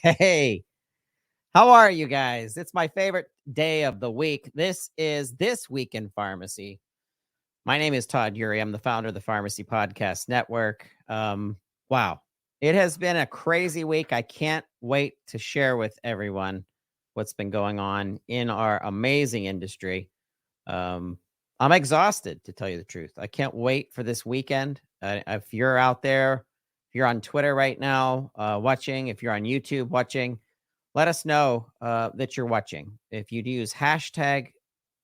Hey, how are you guys? It's my favorite day of the week. This is This Week in Pharmacy. My name is Todd Uri. I'm the founder of the Pharmacy Podcast Network. Wow. It has been a crazy week. I can't wait to share with everyone what's been going on in our amazing industry. I'm exhausted, to tell you the truth. I can't wait for this weekend. If you're out there, if you're on Twitter right now watching, if you're on YouTube watching, let us know that you're watching. If you'd use hashtag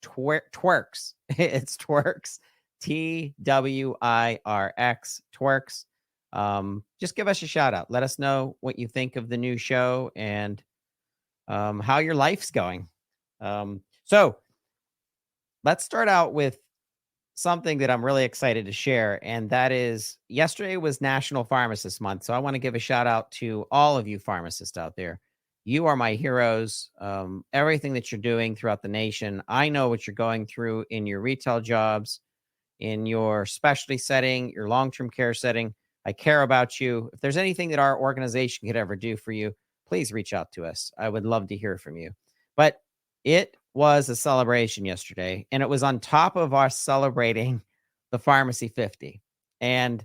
TWIRx, it's TWIRx, TWIRx, TWIRx. Just give us a shout out. Let us know what you think of the new show and how your life's going. So let's start out with something that I'm really excited to share. And that is yesterday was National Pharmacist Month. So I want to give a shout out to all of you pharmacists out there. You are my heroes. Everything that you're doing throughout the nation. I know what you're going through in your retail jobs, in your specialty setting, your long-term care setting. I care about you. If there's anything that our organization could ever do for you, please reach out to us. I would love to hear from you. But it was a celebration yesterday, and it was on top of us celebrating the Pharmacy 50. And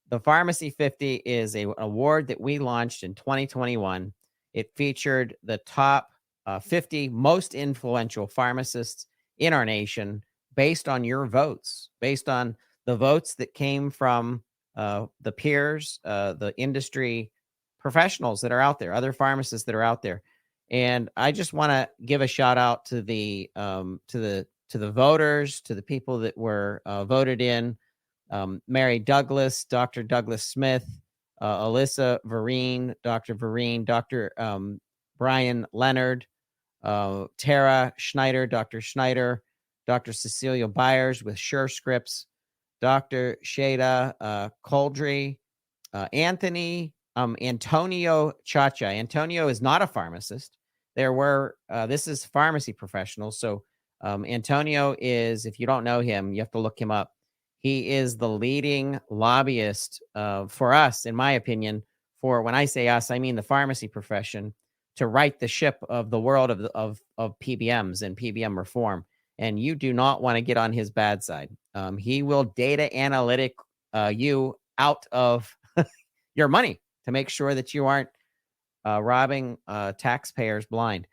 the Pharmacy 50 is an award that we launched in 2021. It featured the top 50 most influential pharmacists in our nation based on your votes, based on the votes that came from the peers, the industry professionals that are out there, other pharmacists that are out there. And I just want to give a shout out to the voters, to the people that were voted in. Mary Douglas, Dr. Douglas Smith, Alyssa Vereen, Dr. Vereen, Dr. Brian Leonard, Tara Schneider, Dr. Schneider, Dr. Cecilia Byers with Sure Scripts, Dr. Shada Coldry, Anthony Antonio Chacha. Antonio is not a pharmacist. This is pharmacy professionals. So Antonio is, if you don't know him, you have to look him up. He is the leading lobbyist for us, in my opinion, for when I say us, I mean the pharmacy profession, to right the ship of the world of PBMs and PBM reform. And you do not want to get on his bad side. He will data analytic you out of your money to make sure that you aren't robbing taxpayers blind.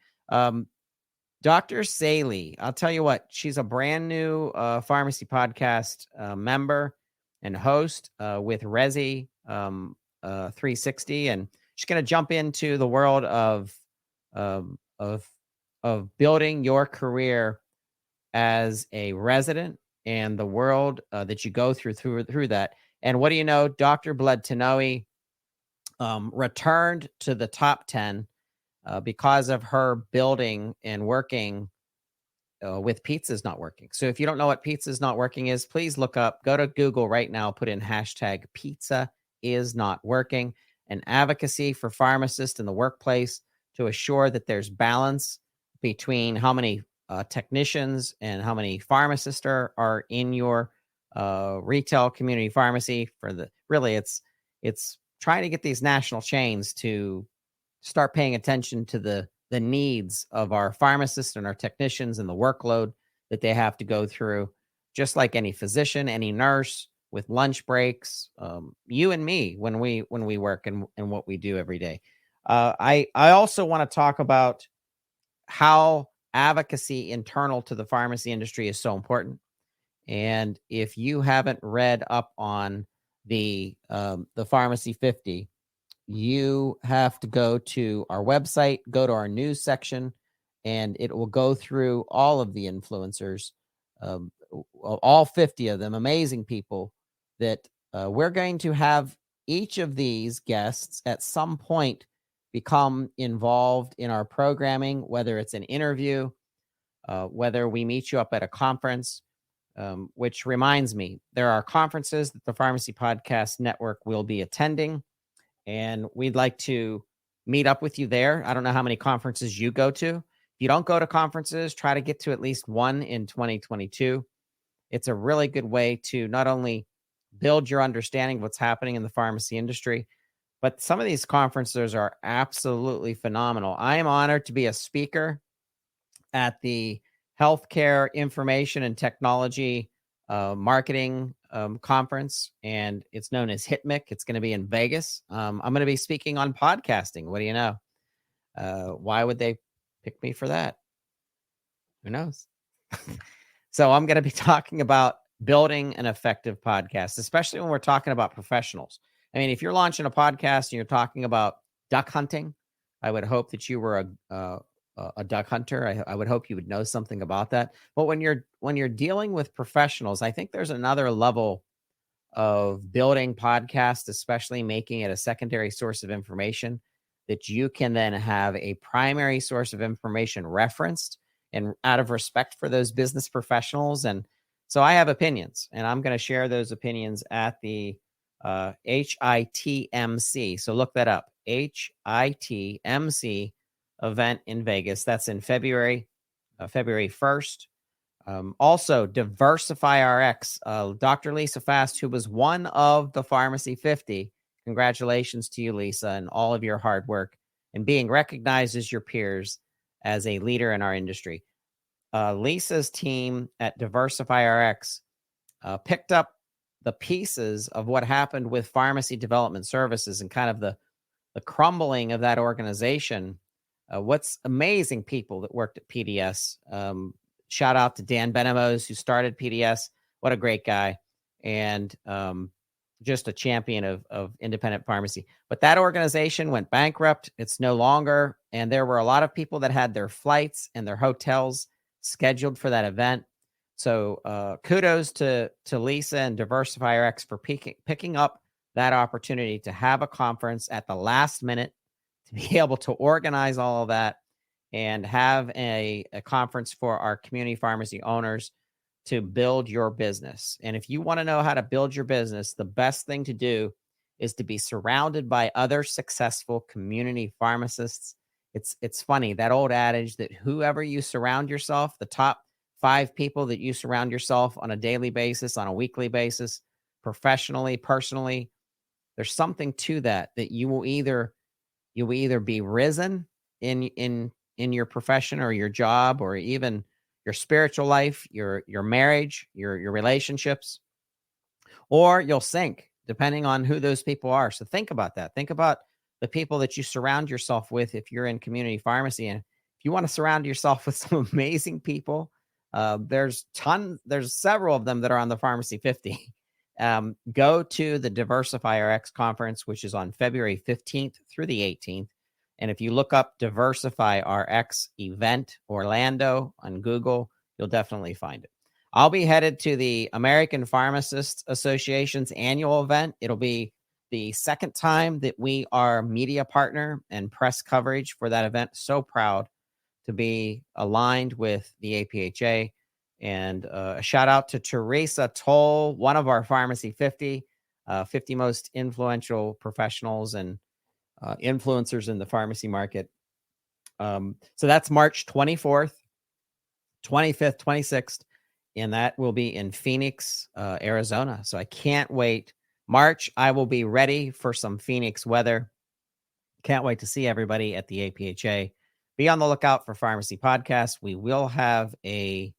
Dr. Saley, I'll tell you what, she's a brand new pharmacy podcast member and host with Resi 360, and she's going to jump into the world of building your career as a resident and the world that you go through that. And what do you know? Dr. Bledtanoe returned to the top 10 because of her building and working with Pizza's Not Working. So if you don't know what Pizza's Not Working is, please look up, go to Google right now, put in hashtag Pizza is Not Working, an advocacy for pharmacists in the workplace to assure that there's balance between how many technicians and how many pharmacists are in your retail community pharmacy. It's trying to get these national chains to start paying attention to the needs of our pharmacists and our technicians and the workload that they have to go through, just like any physician, any nurse with lunch breaks, you and me when we work and what we do every day. I also want to talk about how advocacy internal to the pharmacy industry is so important. And if you haven't read up on the Pharmacy 50, you have to go to our website, go to our news section, and it will go through all of the influencers, all 50 of them, amazing people that we're going to have each of these guests at some point become involved in our programming, whether it's an interview, whether we meet you up at a conference, which reminds me, there are conferences that the Pharmacy Podcast Network will be attending, and we'd like to meet up with you there. I don't know how many conferences you go to. If you don't go to conferences, try to get to at least one in 2022. It's a really good way to not only build your understanding of what's happening in the pharmacy industry, But some of these conferences are absolutely phenomenal. I am honored to be a speaker at the Healthcare Information and Technology Marketing Conference, and it's known as HITMIC. It's going to be in Vegas. I'm going to be speaking on podcasting. What do you know? Why would they pick me for that? Who knows? So I'm going to be talking about building an effective podcast, especially when we're talking about professionals. I mean, if you're launching a podcast and you're talking about duck hunting, I would hope that you were a duck hunter. I would hope you would know something about that. But when you're dealing with professionals, I think there's another level of building podcasts, especially making it a secondary source of information that you can then have a primary source of information referenced, and out of respect for those business professionals. And so I have opinions, and I'm going to share those opinions at the HITMC. So look that up, HITMC event in Vegas. That's in February 1st. Also, TWIRx, Dr. Lisa Fast, who was one of the Pharmacy 50. Congratulations to you, Lisa, and all of your hard work and being recognized as your peers as a leader in our industry. Lisa's team at DiversifyRx picked up the pieces of what happened with Pharmacy Development Services and kind of the crumbling of that organization. What's amazing people that worked at PDS. Shout out to Dan Benamos, who started PDS. What a great guy. And just a champion of independent pharmacy. But that organization went bankrupt. It's no longer. And there were a lot of people that had their flights and their hotels scheduled for that event. So kudos to Lisa and DiversifyRx for picking up that opportunity to have a conference at the last minute, to be able to organize all of that and have a conference for our community pharmacy owners to build your business. And if you want to know how to build your business, the best thing to do is to be surrounded by other successful community pharmacists. It's funny, that old adage that whoever you surround yourself, the top 5 people that you surround yourself on a daily basis, on a weekly basis, professionally, personally, there's something to that you will either be risen in your profession or your job, or even your spiritual life, your marriage, your relationships, or you'll sink depending on who those people are. So think about that. Think about the people that you surround yourself with if you're in community pharmacy. And if you want to surround yourself with some amazing people, there's several of them that are on the Pharmacy 50. Go to the DiversifyRx conference, which is on February 15th through the 18th. And if you look up DiversifyRx event Orlando on Google, you'll definitely find it. I'll be headed to the American Pharmacists Association's annual event. It'll be the second time that we are media partner and press coverage for that event. So proud to be aligned with the APHA. And a shout out to Teresa Toll, one of our Pharmacy 50 most influential professionals and influencers in the pharmacy market. So that's March 24th, 25th, 26th, and that will be in Phoenix, Arizona. So I can't wait. March, I will be ready for some Phoenix weather. Can't wait to see everybody at the APHA. Be on the lookout for Pharmacy Podcast. We will have a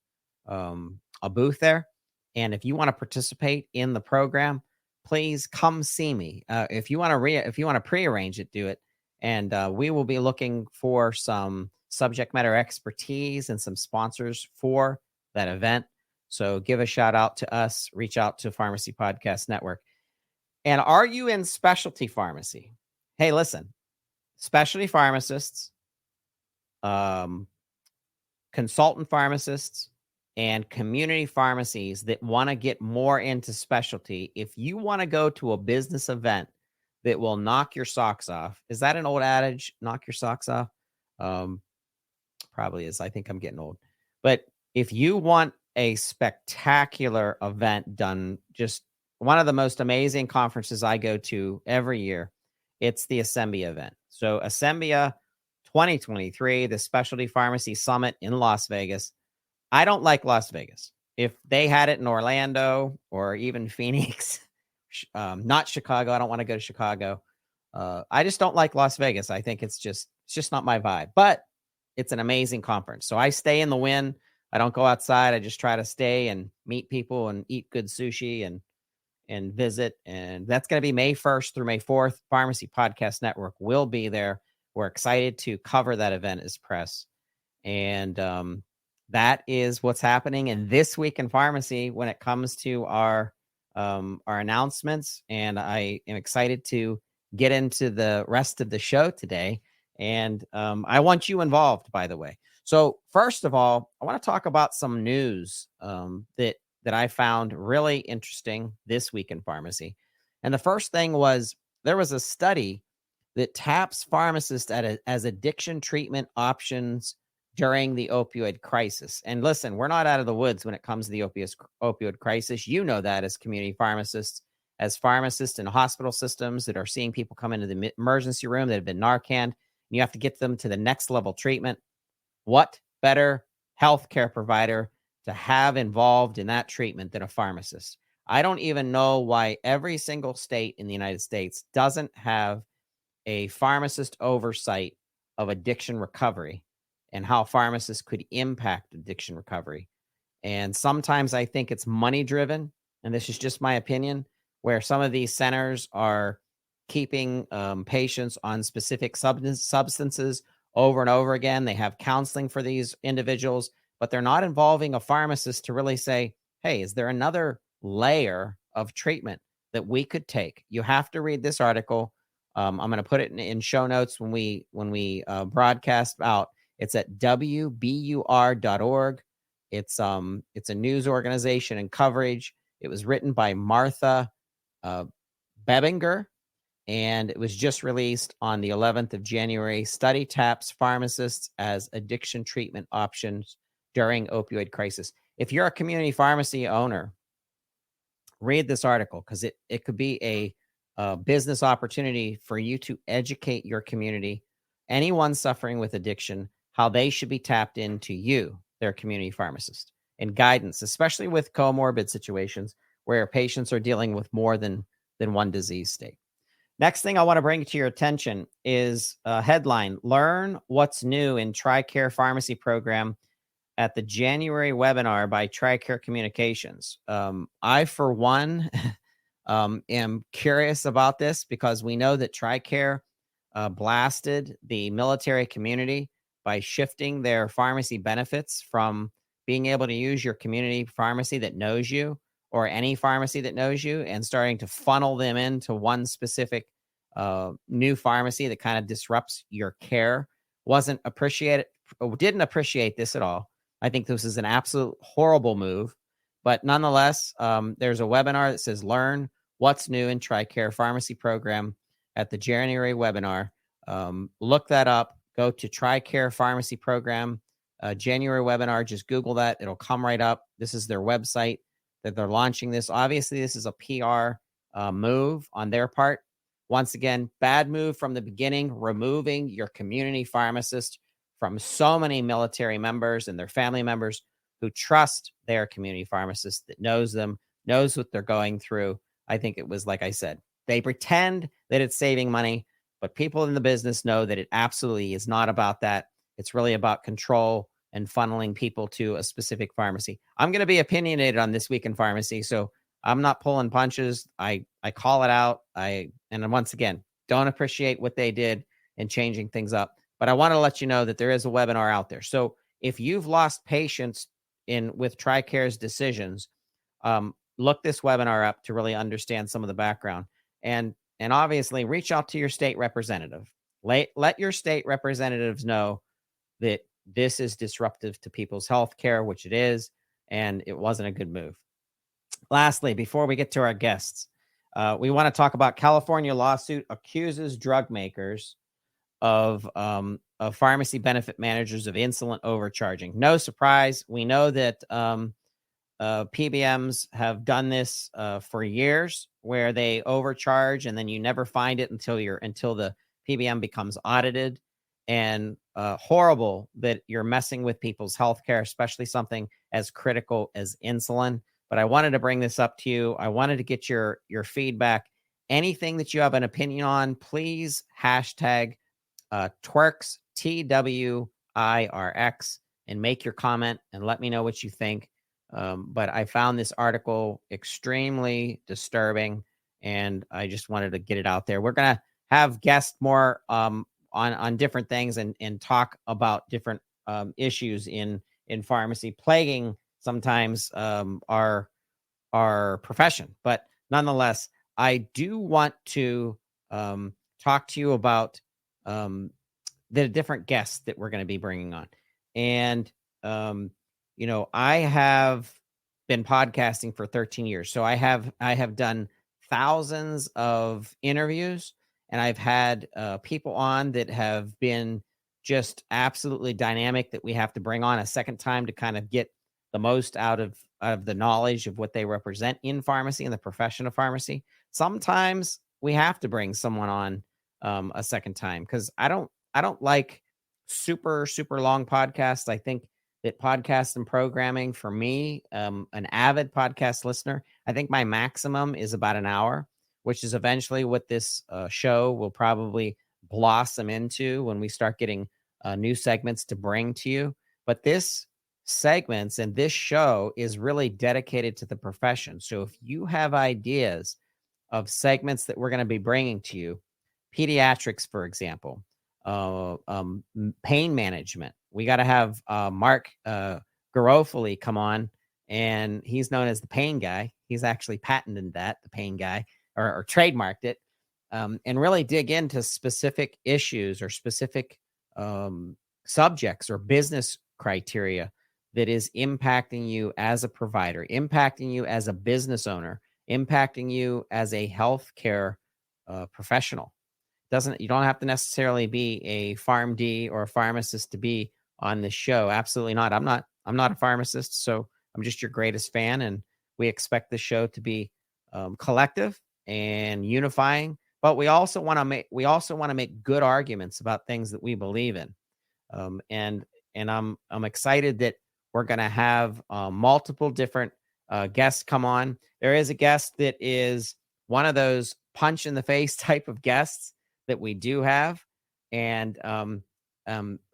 booth there. And if you want to participate in the program, please come see me. If you want to prearrange it, do it. And we will be looking for some subject matter expertise and some sponsors for that event. So give a shout out to us, reach out to Pharmacy Podcast Network. And are you in specialty pharmacy? Hey, listen, specialty pharmacists, consultant pharmacists, and community pharmacies that want to get more into specialty. If you want to go to a business event that will knock your socks off, is that an old adage? Knock your socks off? Probably is. I think I'm getting old. But if you want a spectacular event done, just one of the most amazing conferences I go to every year, it's the Assembia event. So Assembia 2023, the Specialty Pharmacy Summit in Las Vegas. I don't like Las Vegas. If they had it in Orlando or even Phoenix, not Chicago, I don't want to go to Chicago. I just don't like Las Vegas. I think it's just not my vibe, but it's an amazing conference. So I stay in the Wynn. I don't go outside. I just try to stay and meet people and eat good sushi and visit. And that's going to be May 1st through May 4th. Pharmacy Podcast Network will be there. We're excited to cover that event as press. And that is what's happening in This Week in Pharmacy when it comes to our announcements. And I am excited to get into the rest of the show today. And I want you involved, by the way. So first of all, I want to talk about some news that I found really interesting this week in pharmacy. And the first thing was there was a study that taps pharmacists as addiction treatment options during the opioid crisis. And listen, we're not out of the woods when it comes to the opioid crisis. You know that as community pharmacists, as pharmacists in hospital systems that are seeing people come into the emergency room that have been Narcaned, and you have to get them to the next level treatment. What better healthcare provider to have involved in that treatment than a pharmacist? I don't even know why every single state in the United States doesn't have a pharmacist oversight of addiction recovery and how pharmacists could impact addiction recovery. And sometimes I think it's money driven, and this is just my opinion, where some of these centers are keeping patients on specific substances over and over again. They have counseling for these individuals, but they're not involving a pharmacist to really say, hey, is there another layer of treatment that we could take? You have to read this article. I'm going to put it in show notes when we broadcast out. It's at wbur.org. It's a news organization and coverage. It was written by Martha Bebinger, and it was just released on the 11th of January. Study taps pharmacists as addiction treatment options during opioid crisis. If you're a community pharmacy owner, read this article because it could be a business opportunity for you to educate your community, anyone suffering with addiction, how they should be tapped into you, their community pharmacist, and guidance, especially with comorbid situations where patients are dealing with more than one disease state. Next thing I want to bring to your attention is a headline: Learn what's new in TRICARE Pharmacy Program at the January webinar by TRICARE Communications. I, for one, am curious about this because we know that TRICARE blasted the military community by shifting their pharmacy benefits from being able to use your community pharmacy that knows you or any pharmacy that knows you and starting to funnel them into one specific new pharmacy that kind of disrupts your care. Didn't appreciate this at all. I think this is an absolute horrible move, but nonetheless, there's a webinar that says learn what's new in TRICARE Pharmacy Program at the January webinar. Look that up. Go to TRICARE Pharmacy Program January webinar. Just Google that. It'll come right up. This is their website that they're launching this. Obviously, this is a PR move on their part. Once again, bad move from the beginning, removing your community pharmacist from so many military members and their family members who trust their community pharmacist that knows them, knows what they're going through. I think it was, like I said, they pretend that it's saving money, but people in the business know that it absolutely is not about that. It's really about control and funneling people to a specific pharmacy. I'm going to be opinionated on This Week in Pharmacy, so I'm not pulling punches. I call it out. And once again, don't appreciate what they did in changing things up. But I want to let you know that there is a webinar out there. So if you've lost patience with TRICARE's decisions, look this webinar up to really understand some of the background. And obviously reach out to your state representative. Let your state representatives know that this is disruptive to people's health care, which it is, and it wasn't a good move. Lastly, before we get to our guests, we want to talk about California lawsuit accuses drug makers of pharmacy benefit managers of insulin overcharging. No surprise. We know that PBMs have done this for years, where they overcharge and then you never find it until the PBM becomes audited. And horrible that you're messing with people's healthcare, especially something as critical as insulin. But I wanted to bring this up to you. I wanted to get your feedback. anything that you have an opinion on, please hashtag TWIRx, TWIRx, and make your comment and let me know what you think. But I found this article extremely disturbing, and I just wanted to get it out there. We're going to have guests more on different things and talk about different issues in pharmacy plaguing sometimes our profession. But nonetheless, I do want to talk to you about the different guests that we're going to be bringing on. And, I have been podcasting for 13 years. So I have done thousands of interviews, and I've had people on that have been just absolutely dynamic that we have to bring on a second time to kind of get the most out of the knowledge of what they represent in pharmacy and the profession of pharmacy. Sometimes we have to bring someone on a second time because I don't like super long podcasts. I think that podcast and programming for me, an avid podcast listener, I think my maximum is about an hour, which is eventually what this show will probably blossom into when we start getting new segments to bring to you. But this segments and this show is really dedicated to the profession. So if you have ideas of segments that we're going to be bringing to you, pediatrics, for example, pain management, we got to have Mark Garofoli come on, and he's known as the pain guy. He's actually patented that, the pain guy, or trademarked it, and really dig into specific issues or specific subjects or business criteria that is impacting you as a provider, impacting you as a business owner, impacting you as a healthcare professional. You don't have to necessarily be a PharmD or a pharmacist to be on this show. Absolutely not. I'm not a pharmacist, so I'm just your greatest fan, and we expect the show to be collective and unifying. But we also want to make good arguments about things that we believe in. And I'm excited that we're going to have multiple different guests come on. There is a guest that is one of those punch in the face type of guests that we do have. And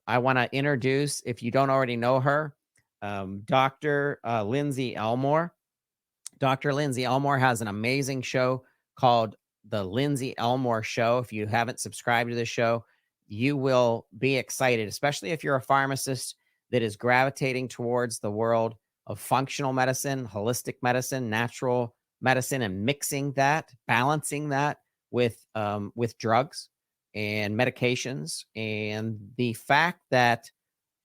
I want to introduce, if you don't already know her, Dr. Lindsay Elmore. Dr. Lindsay Elmore has an amazing show called The Lindsay Elmore Show. If you haven't subscribed to the show, you will be excited, especially if you're a pharmacist that is gravitating towards the world of functional medicine, holistic medicine, natural medicine, and mixing that, balancing that with drugs and medications. And the fact that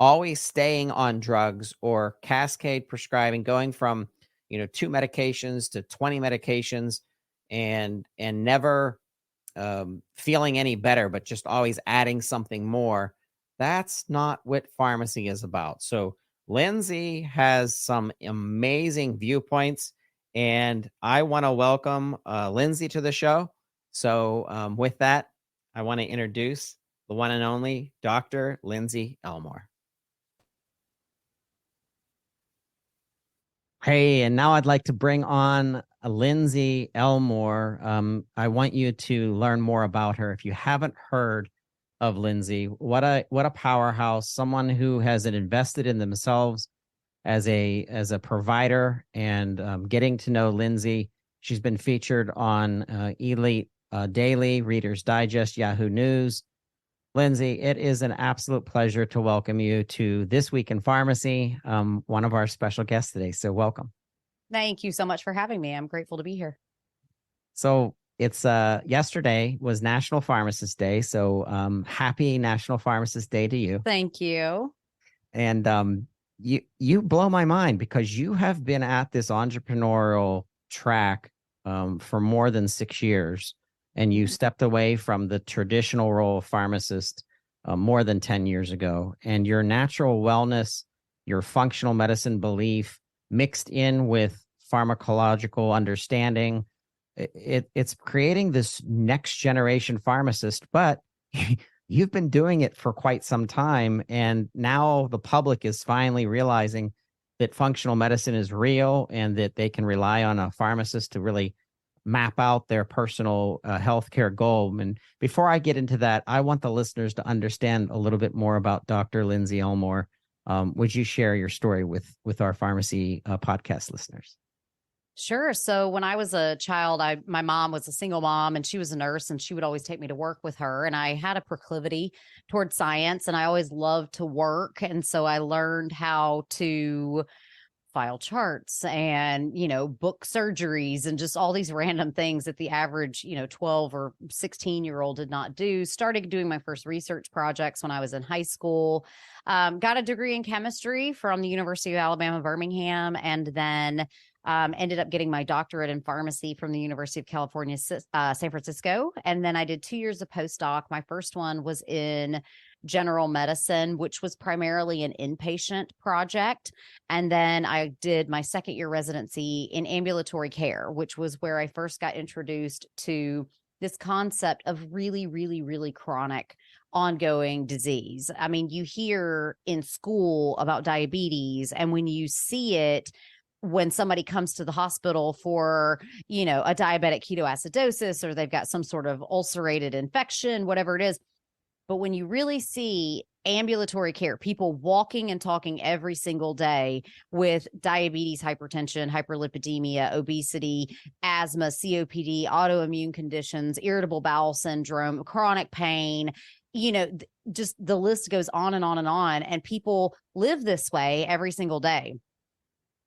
always staying on drugs or cascade prescribing, going from 2 medications to 20 medications, and never feeling any better, but just always adding something more. That's not what pharmacy is about. So Lindsay has some amazing viewpoints, and I want to welcome Lindsay to the show. So with that, I want to introduce the one and only Dr. Lindsay Elmore. Hey, and now I'd like to bring on Lindsay Elmore. I want you to learn more about her. If you haven't heard of Lindsay, what a powerhouse, someone who has invested in themselves as a provider. And getting to know Lindsay, she's been featured on Elite Daily, Reader's Digest, Yahoo News. Lindsay, it is an absolute pleasure to welcome you to This Week in Pharmacy, one of our special guests today. So welcome. Thank you so much for having me. I'm grateful to be here. So it's yesterday was National Pharmacist Day. So happy National Pharmacist Day to you. Thank you. And you blow my mind because you have been at this entrepreneurial track for more than 6 years. And you stepped away from the traditional role of pharmacist more than 10 years ago. And your natural wellness, your functional medicine belief mixed in with pharmacological understanding, it's creating this next generation pharmacist. But you've been doing it for quite some time. And now the public is finally realizing that functional medicine is real and that they can rely on a pharmacist to really map out their personal healthcare goal. And before I get into that, I want the listeners to understand a little bit more about Dr. Lindsay Elmore. Would you share your story with our pharmacy podcast listeners? Sure. So when I was a child, my mom was a single mom and she was a nurse, and she would always take me to work with her. And I had a proclivity toward science, and I always loved to work. And so I learned how to file charts and, book surgeries and just all these random things that the average, 12 or 16-year-old did not do. Started doing my first research projects when I was in high school. Got a degree in chemistry from the University of Alabama, Birmingham, and then ended up getting my doctorate in pharmacy from the University of California, San Francisco. And then I did 2 years of postdoc. My first one was in general medicine, which was primarily an inpatient project. And then I did my second year residency in ambulatory care, which was where I first got introduced to this concept of really, really, really chronic ongoing disease. I mean, you hear in school about diabetes, and when you see it, when somebody comes to the hospital for, a diabetic ketoacidosis, or they've got some sort of ulcerated infection, whatever it is. But when you really see ambulatory care, people walking and talking every single day with diabetes, hypertension, hyperlipidemia, obesity, asthma, COPD, autoimmune conditions, irritable bowel syndrome, chronic pain, just the list goes on and on and on. And people live this way every single day.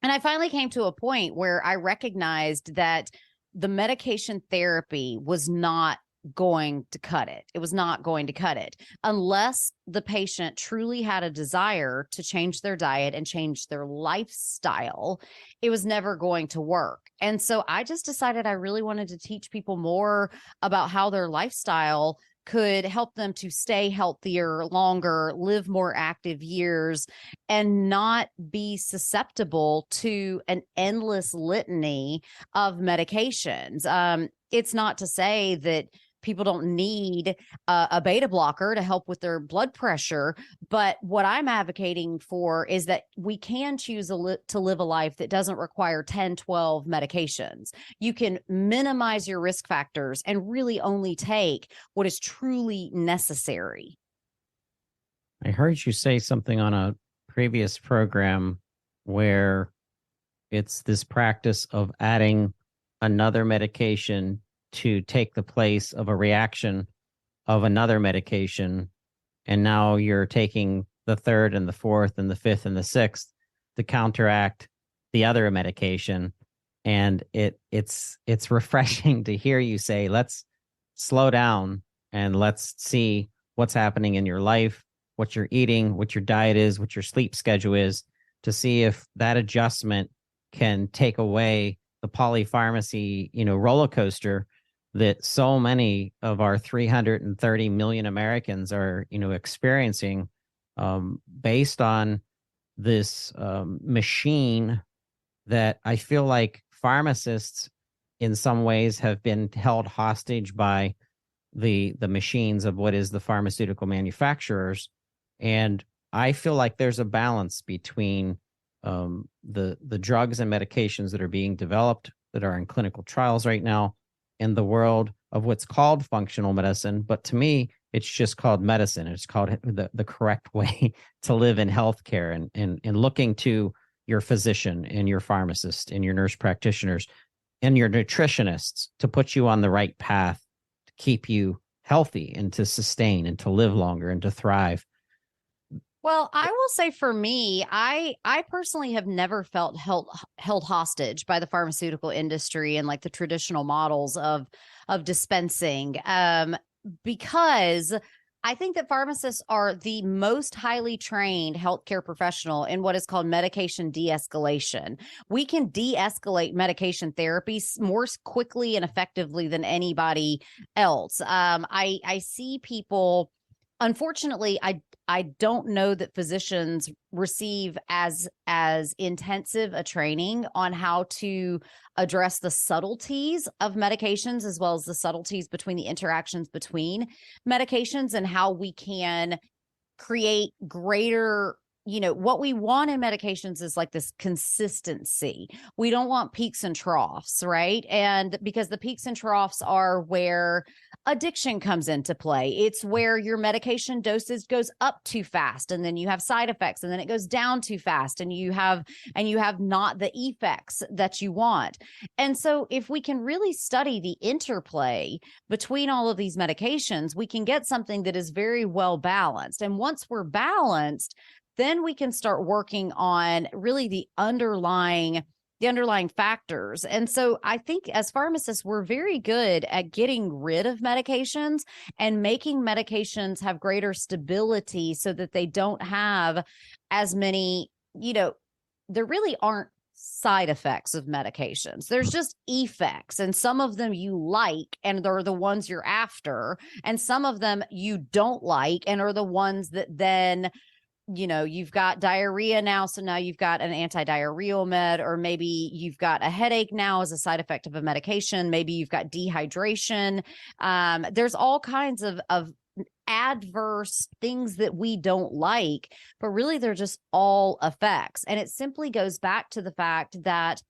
And I finally came to a point where I recognized that the medication therapy was not going to cut it. It was not going to cut it unless the patient truly had a desire to change their diet and change their lifestyle. It was never going to work. And so I just decided I really wanted to teach people more about how their lifestyle could help them to stay healthier longer, live more active years, and not be susceptible to an endless litany of medications. It's not to say that people don't need a beta blocker to help with their blood pressure. But what I'm advocating for is that we can choose to live a life that doesn't require 10, 12 medications. You can minimize your risk factors and really only take what is truly necessary. I heard you say something on a previous program where it's this practice of adding another medication to take the place of a reaction of another medication. And now you're taking the third and the fourth and the fifth and the sixth to counteract the other medication. And it's refreshing to hear you say, let's slow down and let's see what's happening in your life, what you're eating, what your diet is, what your sleep schedule is, to see if that adjustment can take away the polypharmacy, roller coaster that so many of our 330 million Americans are, experiencing, based on this machine that I feel like pharmacists in some ways have been held hostage by the machines of what is the pharmaceutical manufacturers. And I feel like there's a balance between the drugs and medications that are being developed, that are in clinical trials right now, in the world of what's called functional medicine. But to me, it's just called medicine. It's called the correct way to live in healthcare, and looking to your physician and your pharmacist and your nurse practitioners and your nutritionists to put you on the right path, to keep you healthy and to sustain and to live longer and to thrive. Well, I will say for me, I personally have never felt held hostage by the pharmaceutical industry and like the traditional models of dispensing, because I think that pharmacists are the most highly trained healthcare professional in what is called medication de-escalation. We can de-escalate medication therapy more quickly and effectively than anybody else. I see people. Unfortunately, I don't know that physicians receive as intensive a training on how to address the subtleties of medications, as well as the subtleties between the interactions between medications, and how we can create greater what we want in medications is like this consistency. We don't want peaks and troughs, right? And because the peaks and troughs are where addiction comes into play. It's where your medication dosage goes up too fast, and then you have side effects, and then it goes down too fast, and you have not the effects that you want. And so if we can really study the interplay between all of these medications, we can get something that is very well balanced. And once we're balanced, then we can start working on really the underlying factors. And so I think as pharmacists, we're very good at getting rid of medications and making medications have greater stability so that they don't have as many, there really aren't side effects of medications. There's just effects, and some of them you like and they're the ones you're after, and some of them you don't like and are the ones that then you've got diarrhea now, so now you've got an anti-diarrheal med, or maybe you've got a headache now as a side effect of a medication. Maybe you've got dehydration. There's all kinds of adverse things that we don't like, but really they're just all effects. And it simply goes back to the fact that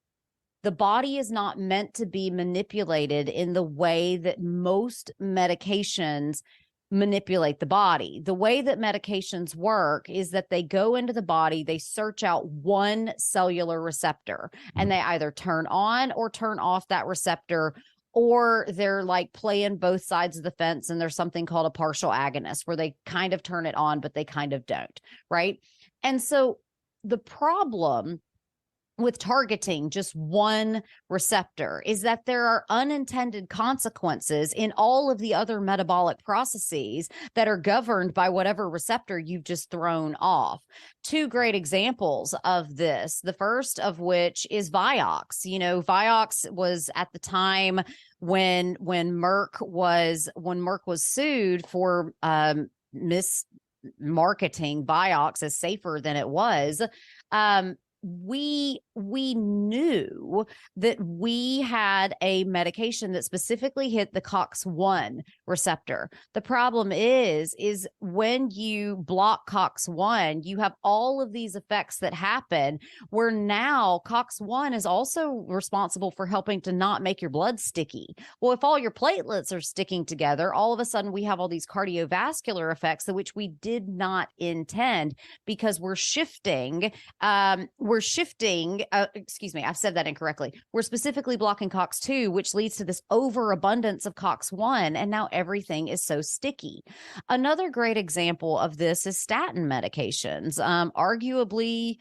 the body is not meant to be manipulated in the way that most medications manipulate the body. The way that medications work is that they go into the body, they search out one cellular receptor, and they either turn on or turn off that receptor, or they're like playing both sides of the fence, and there's something called a partial agonist where they kind of turn it on, but they kind of don't, right? And so the problem with targeting just one receptor is that there are unintended consequences in all of the other metabolic processes that are governed by whatever receptor you've just thrown off. Two great examples of this, the first of which is Vioxx. Vioxx was at the time when Merck was sued for mismarketing Vioxx as safer than it was. We knew that we had a medication that specifically hit the COX-1 receptor. The problem is when you block COX-1, you have all of these effects that happen where now COX-1 is also responsible for helping to not make your blood sticky. Well, if all your platelets are sticking together, all of a sudden we have all these cardiovascular effects, which we did not intend, because we're shifting, I've said that incorrectly. We're specifically blocking COX-2, which leads to this overabundance of COX-1, and now everything is so sticky. Another great example of this is statin medications. Arguably,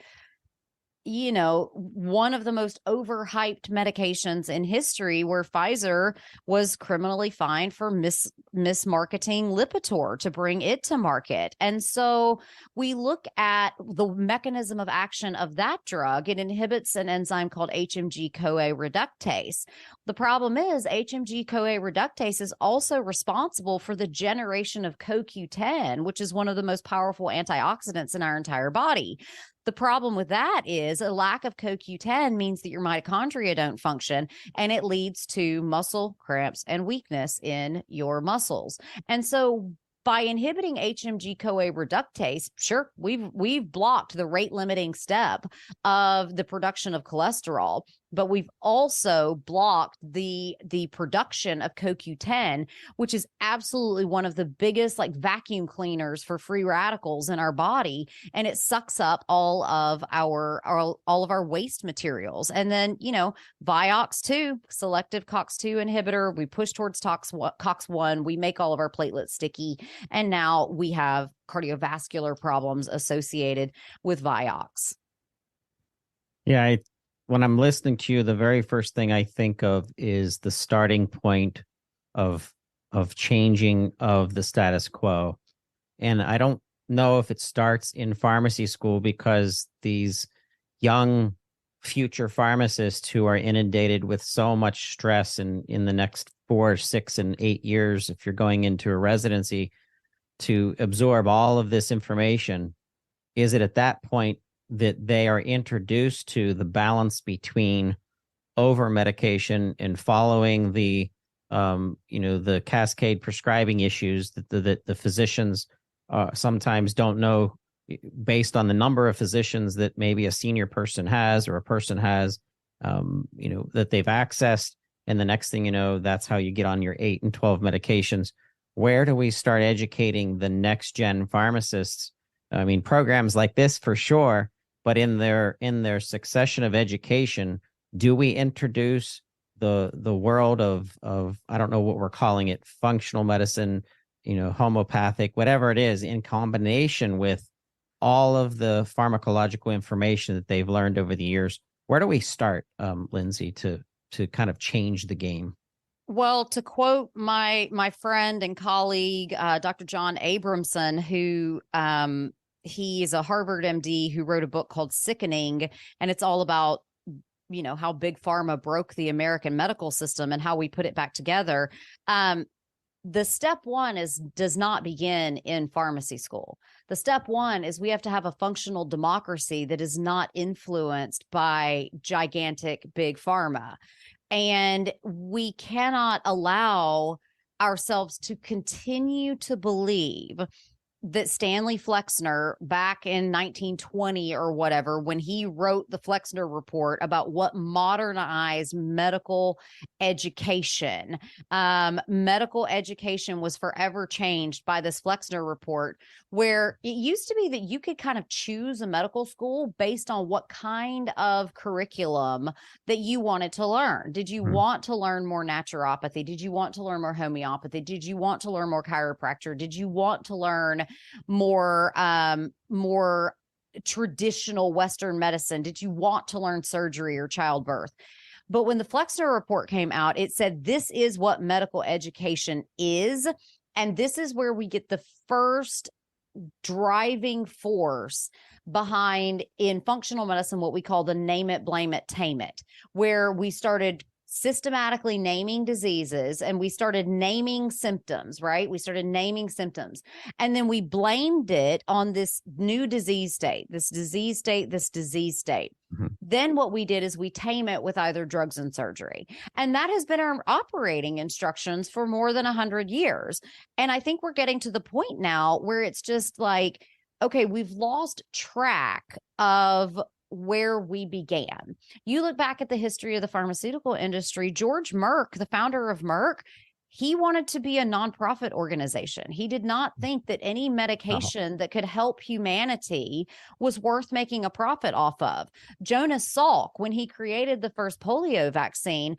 one of the most overhyped medications in history, where Pfizer was criminally fined for mismarketing Lipitor to bring it to market. And so we look at the mechanism of action of that drug. It inhibits an enzyme called HMG-CoA reductase. The problem is HMG-CoA reductase is also responsible for the generation of CoQ10, which is one of the most powerful antioxidants in our entire body. The problem with that is a lack of CoQ10 means that your mitochondria don't function, and it leads to muscle cramps and weakness in your muscles. And so by inhibiting HMG-CoA reductase, sure, we've blocked the rate limiting step of the production of cholesterol, but we've also blocked the production of CoQ10, which is absolutely one of the biggest vacuum cleaners for free radicals in our body, and it sucks up all of our waste materials. And then Vioxx 2, selective COX-2 inhibitor, we push towards COX-1, we make all of our platelets sticky, and now we have cardiovascular problems associated with Vioxx. Yeah, when I'm listening to you, the very first thing I think of is the starting point of changing of the status quo. And I don't know if it starts in pharmacy school, because these young future pharmacists who are inundated with so much stress in the next 4, 6, and 8 years, if you're going into a residency, to absorb all of this information, is it at that point that they are introduced to the balance between over medication and following the the cascade prescribing issues that the physicians sometimes don't know based on the number of physicians that maybe a senior person has or a person has, that they've accessed. And the next thing you know, that's how you get on your 8 and 12 medications. Where do we start educating the next gen pharmacists? I mean, programs like this for sure, but in their succession of education, do we introduce the world of I don't know what we're calling it, functional medicine, homeopathic, whatever it is, in combination with all of the pharmacological information that they've learned over the years? Where do we start, Lindsay, to kind of change the game? Well, to quote my friend and colleague, Dr. John Abramson, who he's a Harvard MD who wrote a book called Sickening, and it's all about how big pharma broke the American medical system and how we put it back together. The step one does not begin in pharmacy school. The step one is we have to have a functional democracy that is not influenced by gigantic big pharma. And we cannot allow ourselves to continue to believe that Stanley Flexner back in 1920 or whatever, when he wrote the Flexner Report about what modernized medical education was forever changed by this Flexner Report, where it used to be that you could kind of choose a medical school based on what kind of curriculum that you wanted to learn. Did you want to learn more naturopathy? Did you want to learn more homeopathy? Did you want to learn more chiropractor? Did you want to learn more traditional Western medicine? Did you want to learn surgery or childbirth? But when the Flexner Report came out, it said this is what medical education is, and this is where we get the first driving force behind, in functional medicine, what we call the name it, blame it, tame it, where we started systematically naming diseases and we started naming symptoms, right? We started naming symptoms. And then we blamed it on this new disease state, this disease state, this disease state. Mm-hmm. Then what we did is we tame it with either drugs and surgery. And that has been our operating instructions for more than 100 years. And I think we're getting to the point now where it's just like, okay, we've lost track of where we began. You look back at the history of the pharmaceutical industry, George Merck, the founder of Merck, he wanted to be a nonprofit organization. He did not think that any medication that could help humanity was worth making a profit off of. Jonas Salk, when he created the first polio vaccine,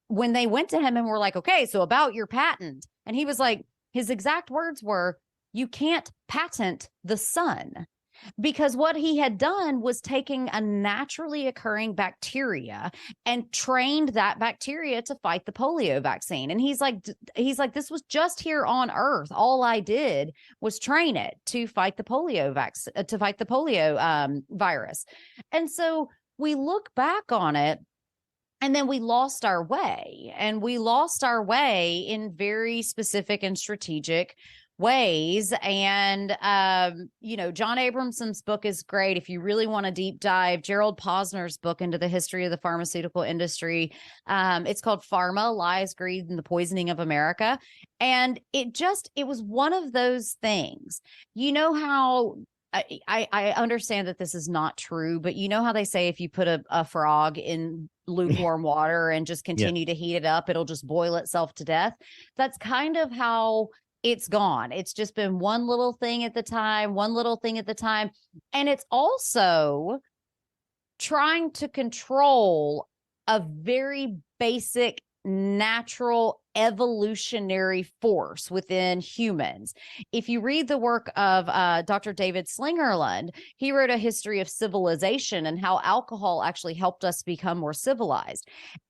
when they went to him and were like, okay, so about your patent, and he was like, his exact words were, you can't patent the sun. Because what he had done was taking a naturally occurring bacteria and trained that bacteria to fight the polio vaccine. And he's like, this was just here on Earth. All I did was train it to fight the polio vaccine, to fight the polio virus. And so we look back on it, and then we lost our way, and we lost our way in very specific and strategic ways. And, John Abramson's book is great. If you really want to deep dive, Gerald Posner's book into the history of the pharmaceutical industry, it's called Pharma, Lies, Greed, and the Poisoning of America. And it was one of those things, how I understand that this is not true, but you know how they say if you put a frog in lukewarm water and just continue to heat it up, it'll just boil itself to death. That's kind of how it's gone. It's just been one little thing at the time, one little thing at the time. And it's also trying to control a very basic natural evolutionary force within humans. If you read the work of Dr. David Slingerland, he wrote a history of civilization and how alcohol actually helped us become more civilized.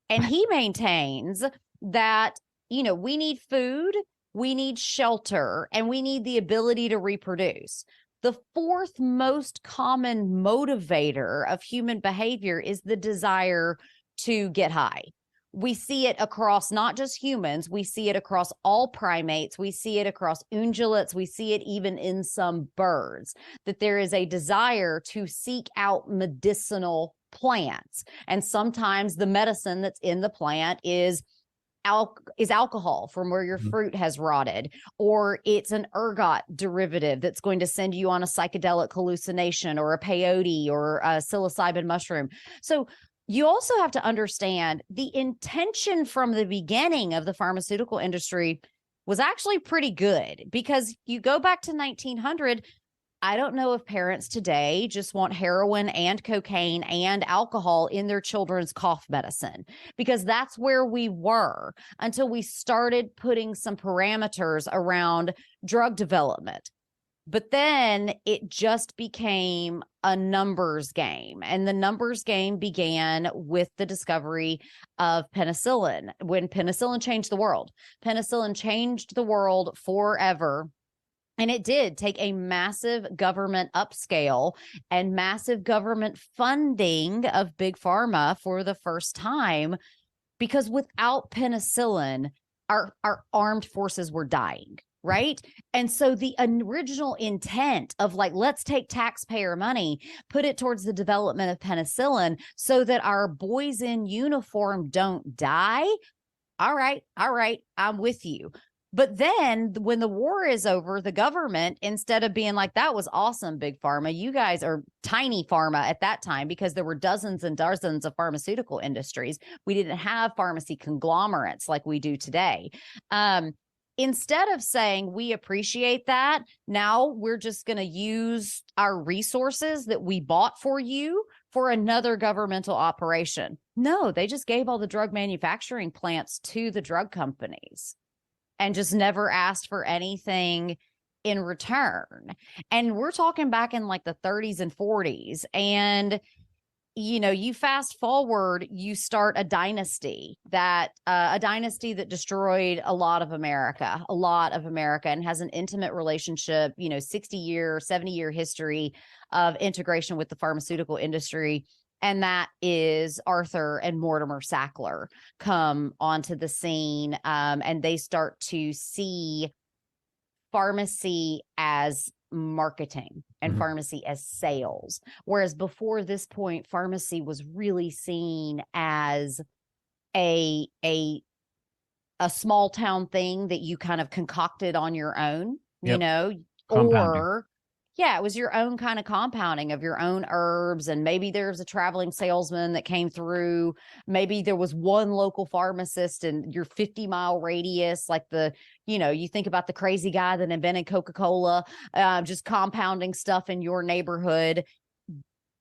And he maintains that, we need food, we need shelter, and we need the ability to reproduce. The fourth most common motivator of human behavior is the desire to get high. We see it across not just humans, we see it across all primates, we see it across ungulates, we see it even in some birds, that there is a desire to seek out medicinal plants. And sometimes the medicine that's in the plant is is alcohol from where your fruit has rotted, or it's an ergot derivative that's going to send you on a psychedelic hallucination, or a peyote, or a psilocybin mushroom. So you also have to understand the intention from the beginning of the pharmaceutical industry was actually pretty good, because you go back to 1900, I don't know if parents today just want heroin and cocaine and alcohol in their children's cough medicine, because that's where we were until we started putting some parameters around drug development. But then it just became a numbers game. And the numbers game began with the discovery of penicillin. When penicillin changed the world, penicillin changed the world forever. And it did take a massive government upscale and massive government funding of big pharma for the first time, because without penicillin, our armed forces were dying, right? And so the original intent of, like, let's take taxpayer money, put it towards the development of penicillin so that our boys in uniform don't die. All right, I'm with you. But then when the war is over, the government, instead of being like, that was awesome, big pharma, you guys are tiny pharma at that time, because there were dozens and dozens of pharmaceutical industries. We didn't have pharmacy conglomerates like we do today. Instead of saying, we appreciate that, now we're just going to use our resources that we bought for you for another governmental operation. No, they just gave all the drug manufacturing plants to the drug companies and just never asked for anything in return. And we're talking back in like the 30s and 40s. And, you know, you fast forward, you start a dynasty that destroyed a lot of America, and has an intimate relationship, 60-year, 70-year history of integration with the pharmaceutical industry. And that is Arthur and Mortimer Sackler come onto the scene, and they start to see pharmacy as marketing and pharmacy as sales. Whereas before this point, pharmacy was really seen as a small town thing that you kind of concocted on your own, or yeah, it was your own kind of compounding of your own herbs. And maybe there's a traveling salesman that came through. Maybe there was one local pharmacist in your 50-mile radius, like you think about the crazy guy that invented Coca-Cola, just compounding stuff in your neighborhood.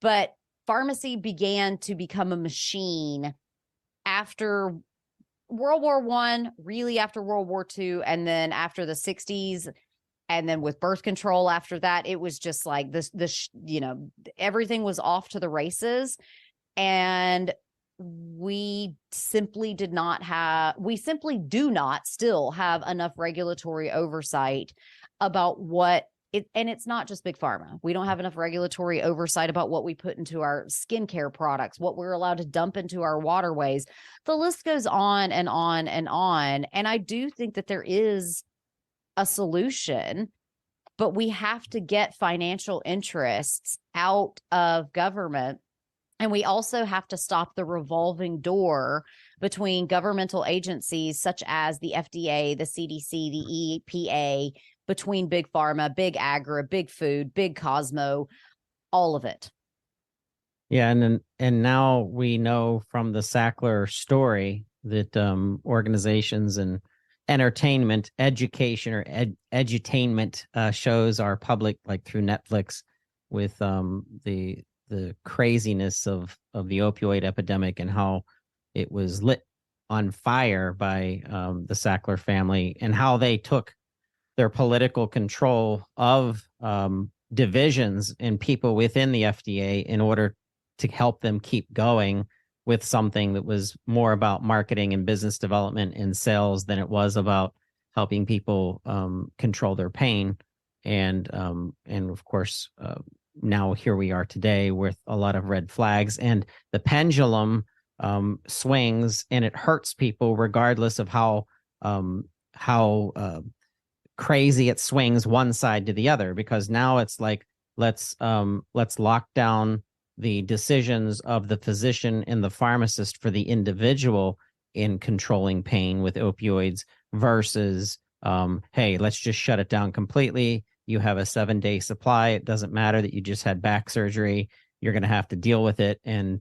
But pharmacy began to become a machine after World War I, really after World War II, and then after the 60s. And then with birth control after that, it was just like everything was off to the races. And we simply do not still have enough regulatory oversight about what it, and it's not just big pharma. We don't have enough regulatory oversight about what we put into our skincare products, what we're allowed to dump into our waterways. The list goes on and on and on. And I do think that there is a solution, but we have to get financial interests out of government. And we also have to stop the revolving door between governmental agencies such as the FDA, the CDC, the EPA, between big pharma, big agri, big food, big Cosmo, all of it. Yeah, and now we know from the Sackler story that organizations and entertainment, education, or edutainment shows are public, like through Netflix, with the craziness of the opioid epidemic and how it was lit on fire by the Sackler family, and how they took their political control of divisions and people within the FDA in order to help them keep going with something that was more about marketing and business development and sales than it was about helping people control their pain. And of course, now here we are today with a lot of red flags, and the pendulum swings, and it hurts people regardless of how crazy it swings one side to the other, because now it's like, let's lock down the decisions of the physician and the pharmacist for the individual, in controlling pain with opioids versus, hey, let's just shut it down completely. You have a 7-day supply. It doesn't matter that you just had back surgery. You're going to have to deal with it. And,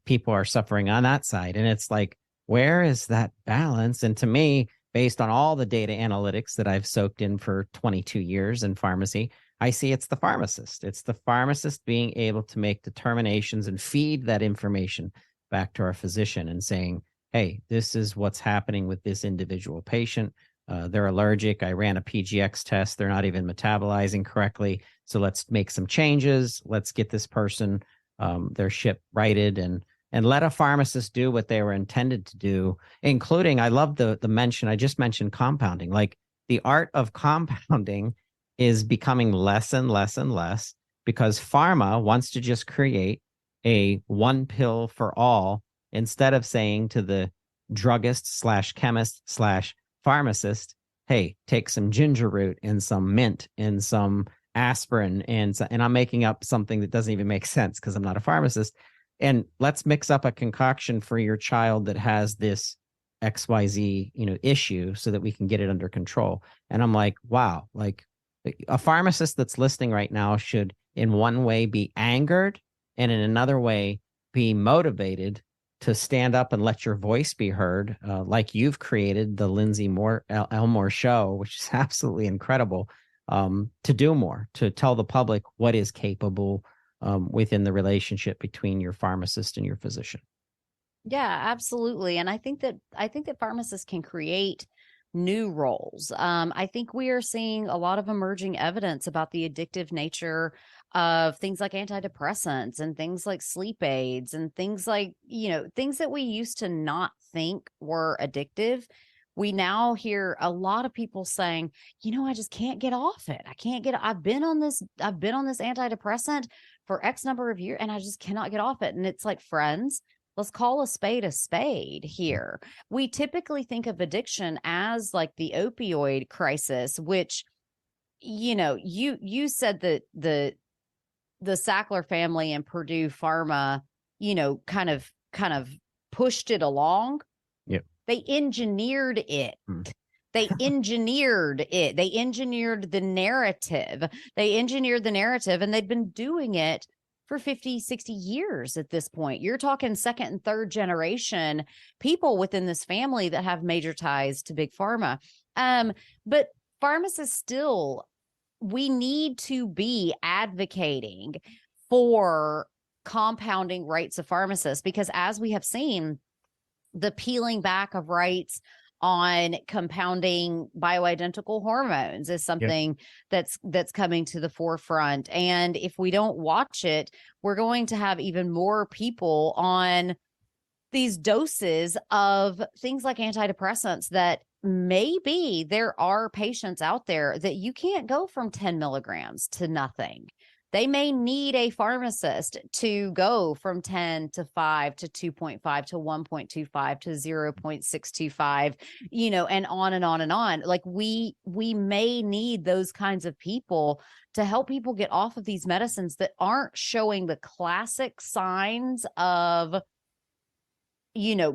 people are suffering on that side. And it's like, where is that balance? And to me, based on all the data analytics that I've soaked in for 22 years in pharmacy, I see it's the pharmacist. It's the pharmacist being able to make determinations and feed that information back to our physician and saying, hey, this is what's happening with this individual patient. They're allergic. I ran a PGX test. They're not even metabolizing correctly. So let's make some changes. Let's get this person their ship righted and let a pharmacist do what they were intended to do, including, I love the mention, I just mentioned compounding. Like the art of compounding is becoming less and less and less because pharma wants to just create a one pill for all instead of saying to the druggist slash chemist slash pharmacist, hey, take some ginger root and some mint and some aspirin and I'm making up something that doesn't even make sense because I'm not a pharmacist. And let's mix up a concoction for your child that has this XYZ, issue so that we can get it under control. And I'm like, wow, like a pharmacist that's listening right now should in one way be angered and in another way be motivated to stand up and let your voice be heard, like you've created the Lindsay Elmore show, which is absolutely incredible, to do more, to tell the public what is capable within the relationship between your pharmacist and your physician. Yeah, absolutely. And I think that pharmacists can create new roles. I think we are seeing a lot of emerging evidence about the addictive nature of things like antidepressants and things like sleep aids and things like, things that we used to not think were addictive. We now hear a lot of people saying, I just can't get off it. I've been on this antidepressant for X number of years and I just cannot get off it. And it's like, friends, let's call a spade here. We typically think of addiction as like the opioid crisis, which, you said that the Sackler family and Purdue Pharma, kind of pushed it along. Yep. They engineered it. They engineered it. They engineered the narrative. And they'd been doing it for 50, 60 years at this point. You're talking second and third generation people within this family that have major ties to big pharma. But pharmacists still, we need to be advocating for compounding rights of pharmacists because as we have seen, the peeling back of rights on compounding bioidentical hormones is something that's coming to the forefront. And if we don't watch it, we're going to have even more people on these doses of things like antidepressants that maybe there are patients out there that you can't go from 10 milligrams to nothing. They may need a pharmacist to go from 10 to 5 to 2.5 to 1.25 to 0.625, and on and on and on. Like we may need those kinds of people to help people get off of these medicines that aren't showing the classic signs of,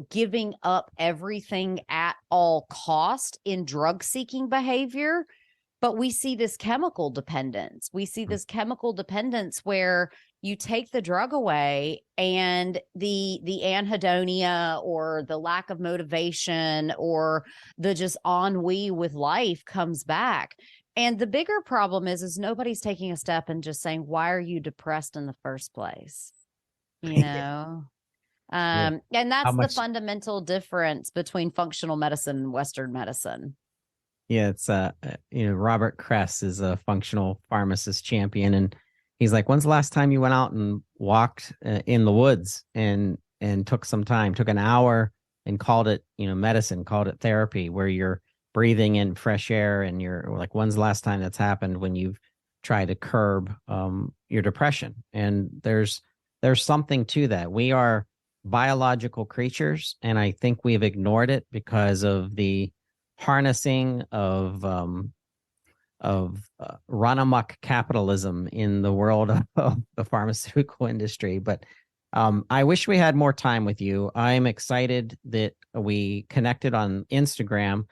giving up everything at all cost in drug seeking behavior. But we see this chemical dependence. Where you take the drug away and the anhedonia or the lack of motivation or the just ennui with life comes back. And the bigger problem is nobody's taking a step and just saying, why are you depressed in the first place? And that's the fundamental difference between functional medicine and Western medicine. Yeah, it's Robert Kress is a functional pharmacist champion, and he's like, "When's the last time you went out and walked in the woods and took some time, took an hour and called it, medicine, called it therapy, where you're breathing in fresh air and you're like, when's the last time that's happened when you've tried to curb your depression?" And there's something to that. We are biological creatures, and I think we've ignored it because of the harnessing of run amok capitalism in the world of the pharmaceutical industry. But I wish we had more time with you. I'm excited that we connected on Instagram.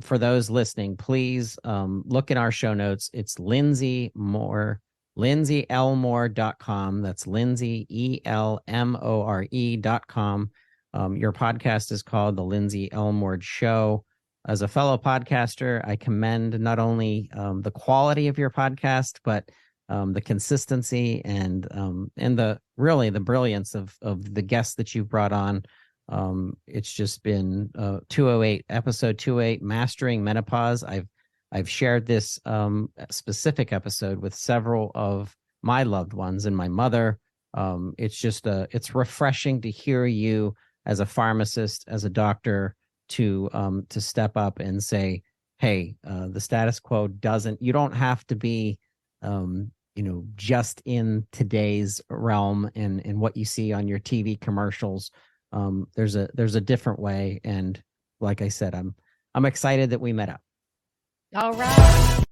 For those listening, please look in our show notes. It's Lindsay Moore, lindsayelmore.com. That's Lindsay, ELMORE.com. Your podcast is called The Lindsay Elmore Show. As a fellow podcaster, I commend not only the quality of your podcast, but the consistency and the really the brilliance of the guests that you've brought on. It's just been 208 episode 208 mastering menopause. I've shared this specific episode with several of my loved ones and my mother. It's just it's refreshing to hear you as a pharmacist, as a doctor, to step up and say, hey, the status quo doesn't, you don't have to be just in today's realm and what you see on your TV commercials. There's a different way, and like I said, I'm excited that we met up. All right.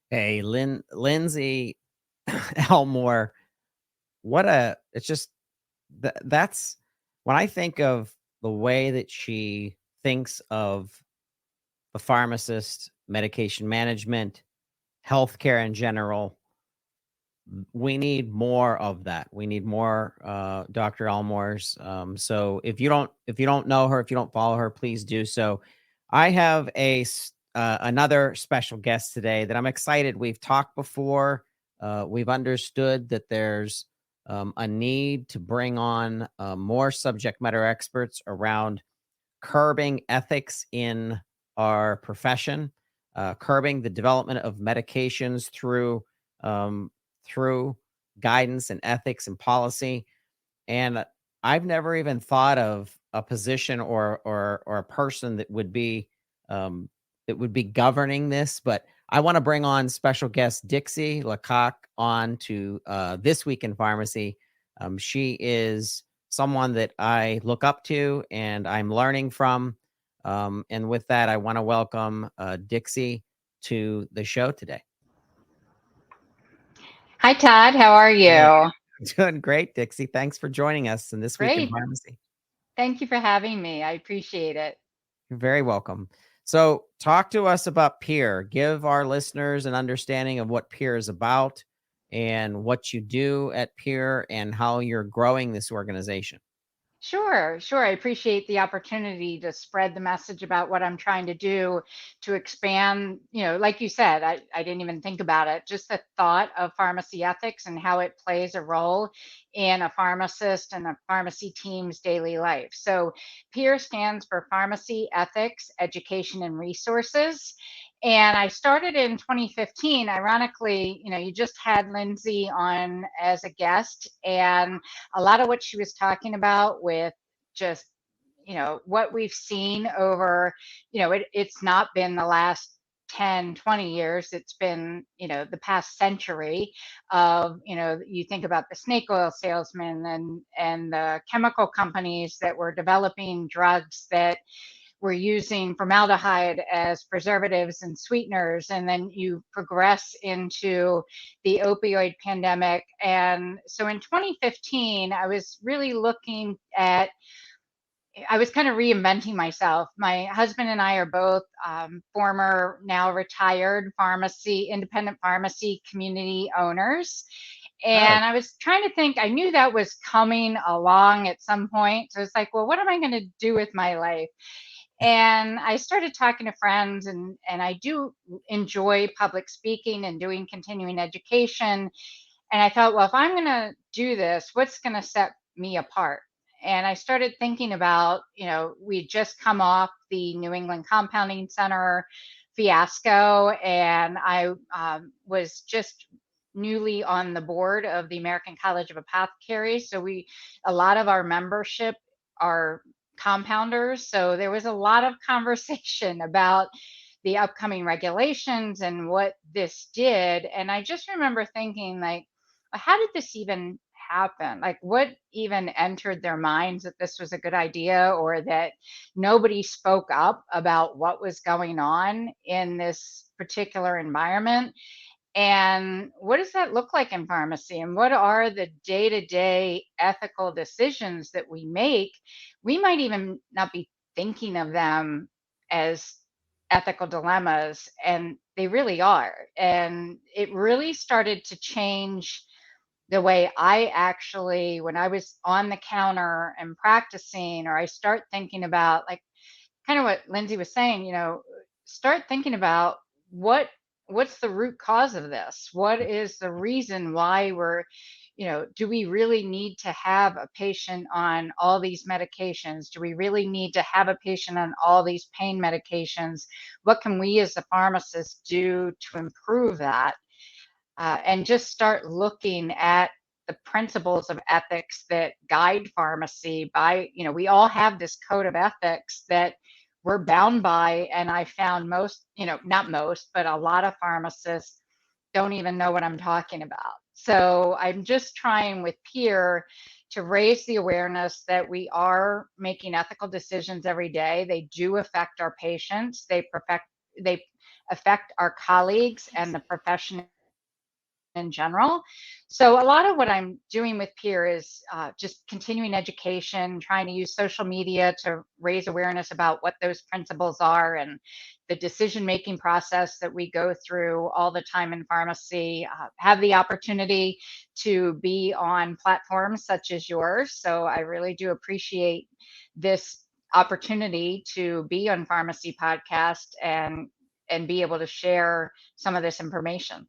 Hey, Lindsay Elmore, it's just that's when I think of the way that she thinks of the pharmacist, medication management, healthcare in general. We need more of that. We need more Dr. Elmore's. So if you don't know her, if you don't follow her, please do so. I have another special guest today that I'm excited. We've talked before. We've understood that there's a need to bring on more subject matter experts around curbing ethics in our profession, curbing the development of medications through guidance and ethics and policy. And I've never even thought of a position or a person that would be governing this, but I want to bring on special guest Dixie Leikach on to This Week in Pharmacy. She is someone that I look up to and I'm learning from. And with that, I want to welcome Dixie to the show today. Hi, Todd. How are you? Yeah. Doing great, Dixie. Thanks for joining us in This Week in Pharmacy. Thank you for having me. I appreciate it. You're very welcome. So talk to us about PEER. Give our listeners an understanding of what PEER is about and what you do at PEER and how you're growing this organization. Sure. I appreciate the opportunity to spread the message about what I'm trying to do to expand, like you said, I didn't even think about it, just the thought of pharmacy ethics and how it plays a role in a pharmacist and a pharmacy team's daily life. So PEER stands for Pharmacy Ethics, Education, and Resources. And I started in 2015. Ironically, you just had Lindsay on as a guest, and a lot of what she was talking about with just, what we've seen over, it's not been the last 10, 20 years. It's been, the past century of, you think about the snake oil salesmen and the chemical companies that were developing drugs that we're using formaldehyde as preservatives and sweeteners, and then you progress into the opioid pandemic. And so in 2015, I was really I was kind of reinventing myself. My husband and I are both former, now retired independent pharmacy community owners. And I was trying to think, I knew that was coming along at some point. So it's like, well, what am I going to do with my life? And I started talking to friends, and I do enjoy public speaking and doing continuing education. And I thought, well, if I'm going to do this, what's going to set me apart? And I started thinking about, we'd just come off the New England Compounding Center fiasco, and I was just newly on the board of the American College of Apothecaries. So a lot of our membership are compounders. So there was a lot of conversation about the upcoming regulations and what this did. And I just remember thinking, like, how did this even happen? Like, what even entered their minds that this was a good idea, or that nobody spoke up about what was going on in this particular environment? And what does that look like in pharmacy? And what are the day to day ethical decisions that we make? We might even not be thinking of them as ethical dilemmas, and they really are. And it really started to change the way I actually, when I was on the counter and practicing, or I start thinking about, like, kind of what Lindsay was saying, start thinking about what what's the root cause of this? What is the reason why we're, do we really need to have a patient on all these medications? Do we really need to have a patient on all these pain medications? What can we as a pharmacist do to improve that? And just start looking at the principles of ethics that guide pharmacy. By, we all have this code of ethics that we're bound by. And I found most, not most, but a lot of pharmacists don't even know what I'm talking about. So I'm just trying with Peer to raise the awareness that we are making ethical decisions every day. They do affect our patients. They affect our colleagues and the profession in general. So a lot of what I'm doing with Peer is just continuing education, trying to use social media to raise awareness about what those principles are and the decision-making process that we go through all the time in pharmacy. Have the opportunity to be on platforms such as yours. So I really do appreciate this opportunity to be on Pharmacy Podcast and be able to share some of this information.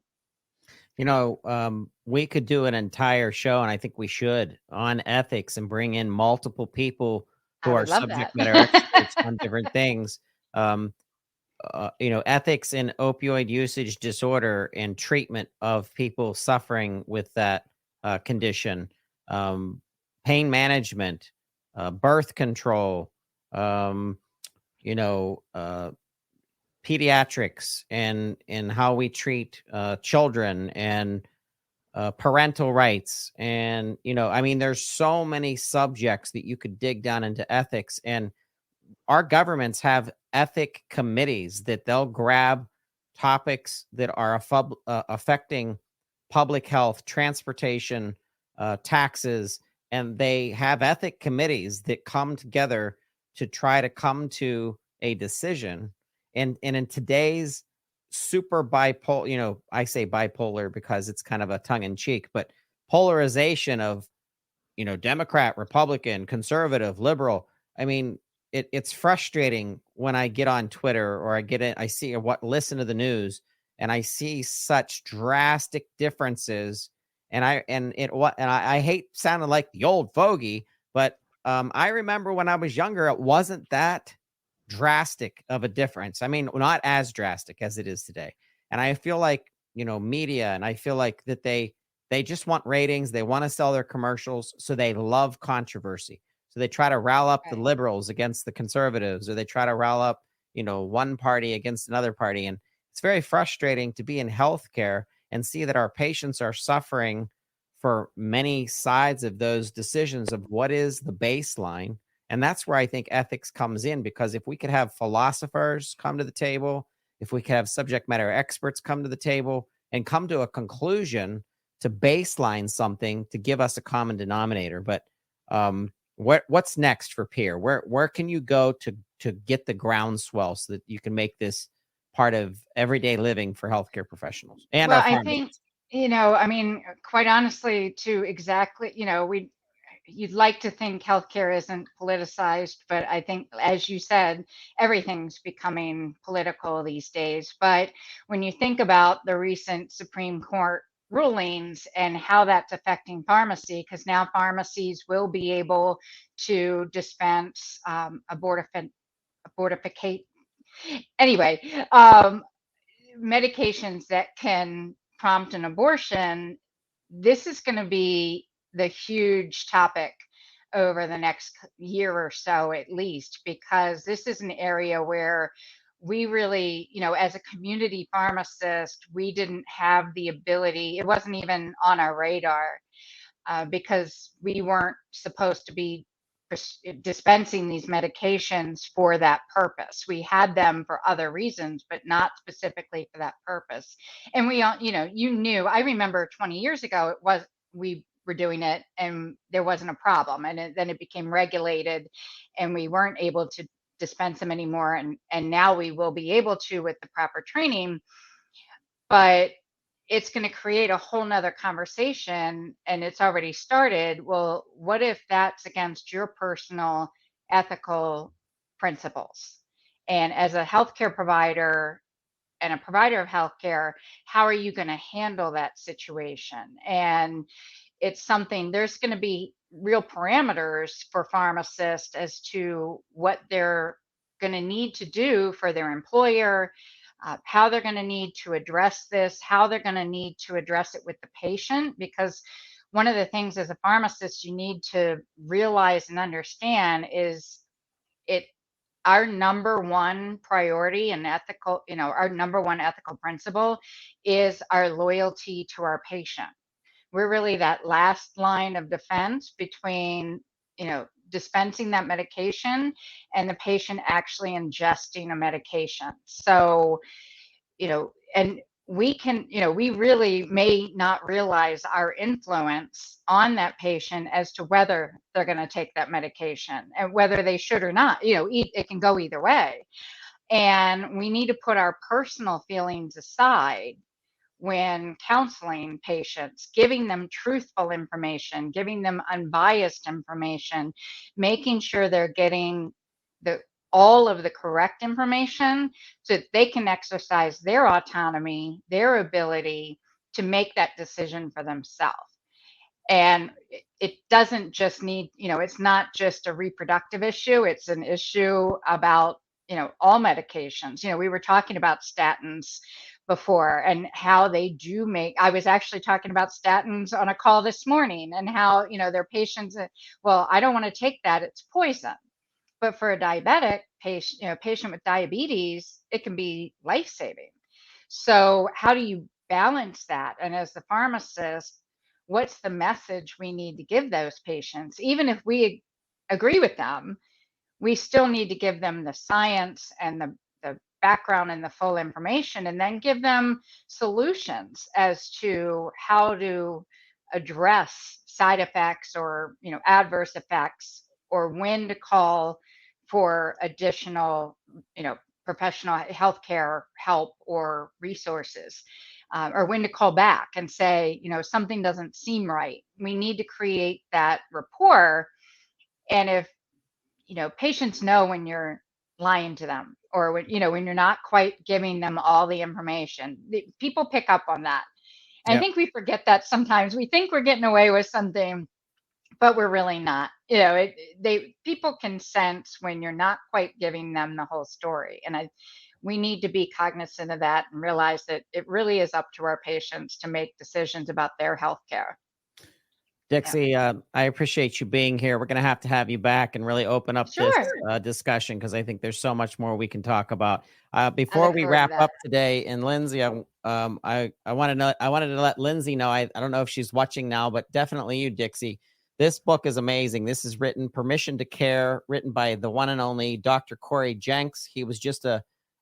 We could do an entire show, and I think we should, on ethics and bring in multiple people who I are would love subject that. matter experts on different things. Ethics in opioid usage disorder and treatment of people suffering with that condition, pain management, birth control, um, you know, uh, pediatrics, and how we treat children, and parental rights. And there's so many subjects that you could dig down into ethics. And our governments have ethic committees that they'll grab topics that are affecting public health, transportation, taxes, and they have ethic committees that come together to try to come to a decision. And in today's super bipolar, I say bipolar because it's kind of a tongue in cheek, but polarization of, Democrat, Republican, conservative, liberal. I mean, it's frustrating when I get on Twitter, or I see or listen to the news, and I see such drastic differences. And I hate sounding like the old fogey, but I remember when I was younger, it wasn't that drastic of a difference. I mean, not as drastic as it is today. And I feel like, media, and I feel like that they just want ratings. They want to sell their commercials. So they love controversy. So they try to rile up the Right. liberals against the conservatives, or they try to rile up, one party against another party. And it's very frustrating to be in healthcare and see that our patients are suffering for many sides of those decisions of what is the baseline. And that's where I think ethics comes in, because if we could have philosophers come to the table, if we could have subject matter experts come to the table and come to a conclusion to baseline something to give us a common denominator. But what's next for Peer? Where can you go to get the groundswell so that you can make this part of everyday living for healthcare professionals and Well, our I pharmacists? think, quite honestly, to exactly, you'd like to think healthcare isn't politicized, but I think, as you said, everything's becoming political these days. But when you think about the recent Supreme Court rulings and how that's affecting pharmacy, because now pharmacies will be able to dispense abortificate, anyway, medications that can prompt an abortion. This is going to be the huge topic over the next year or so, at least, because this is an area where we really, as a community pharmacist, we didn't have the ability, it wasn't even on our radar, because we weren't supposed to be dispensing these medications for that purpose. We had them for other reasons, but not specifically for that purpose. And we all, you knew, I remember 20 years ago, we were doing it and there wasn't a problem. And then it became regulated and we weren't able to dispense them anymore. And now we will be able to with the proper training, but it's going to create a whole nother conversation, and it's already started. Well, what if that's against your personal ethical principles? And as a healthcare provider and a provider of healthcare, how are you going to handle that situation? And it's something, there's going to be real parameters for pharmacists as to what they're going to need to do for their employer, how they're going to need to address this, how they're going to need to address it with the patient. Because one of the things as a pharmacist you need to realize and understand is it our number one priority and ethical, our number one ethical principle is our loyalty to our patient. We're really that last line of defense between, dispensing that medication and the patient actually ingesting a medication. So, and we can, we really may not realize our influence on that patient as to whether they're going to take that medication and whether they should or not. It can go either way. And we need to put our personal feelings aside when counseling patients, giving them truthful information, giving them unbiased information, making sure they're getting all of the correct information so that they can exercise their autonomy, their ability to make that decision for themselves. And it doesn't just need, it's not just a reproductive issue, it's an issue about, all medications. We were talking about statins before and how they do I was actually talking about statins on a call this morning and how, their patients, well, I don't want to take that, it's poison. But for a diabetic patient, patient with diabetes, it can be life-saving. So how do you balance that? And as the pharmacist, what's the message we need to give those patients? Even if we agree with them, we still need to give them the science and the background and the full information, and then give them solutions as to how to address side effects or, adverse effects, or when to call for additional, professional healthcare help or resources, or when to call back and say, something doesn't seem right. We need to create that rapport. And if, patients know when you're lying to them, or when, when you're not quite giving them all the information, people pick up on that. And I think we forget that sometimes. We think we're getting away with something, but we're really not. People can sense when you're not quite giving them the whole story. And we need to be cognizant of that and realize that it really is up to our patients to make decisions about their health care. Dixie, I appreciate you being here. We're going to have you back and really open up this discussion, because I think there's so much more we can talk about. Before we wrap up today, and Lindsay, I wanted to let Lindsay know, I don't know if she's watching now, but definitely you, Dixie. This book is amazing. This is Permission to Care, written by the one and only Dr. Corey Jenks. He was just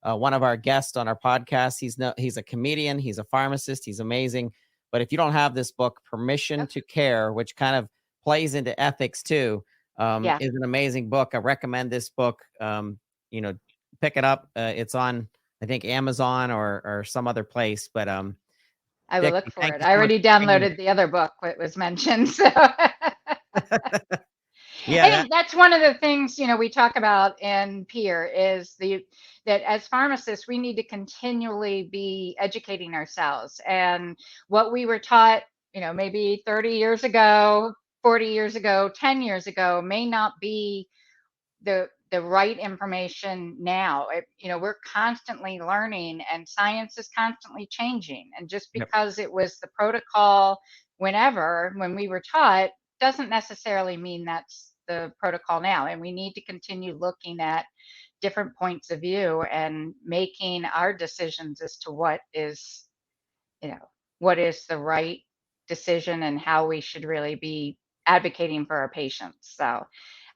one of our guests on our podcast. He's a comedian. He's a pharmacist. He's amazing. But if you don't have this book, Permission to Care, which kind of plays into ethics too, is an amazing book. I recommend this book. Pick it up. It's on, I think, Amazon or some other place. But I will look for it. I already downloaded the other book that was mentioned. So I think that's one of the things, we talk about in peer is that as pharmacists, we need to continually be educating ourselves. And what we were taught, maybe 30 years ago, 40 years ago, 10 years ago, may not be the right information now. We're constantly learning and science is constantly changing. And just because it was the protocol when we were taught, doesn't necessarily mean that's the protocol now. And we need to continue looking at different points of view and making our decisions as to what is, what is the right decision and how we should really be advocating for our patients. So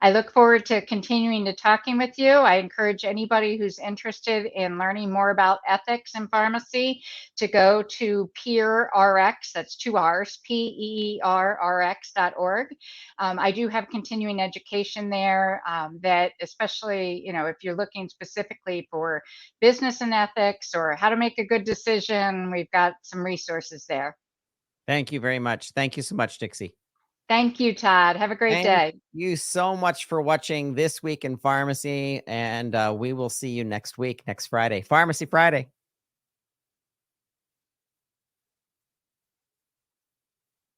I look forward to continuing to talking with you. I encourage anybody who's interested in learning more about ethics in pharmacy to go to PEERRX, that's 2 R's, PEERRX.org. I do have continuing education there that especially, if you're looking specifically for business and ethics or how to make a good decision, we've got some resources there. Thank you very much. Thank you so much, Dixie. Thank you, Todd. Have a great day. Thank you so much for watching This Week in Pharmacy, and we will see you next week, next Friday. Pharmacy Friday.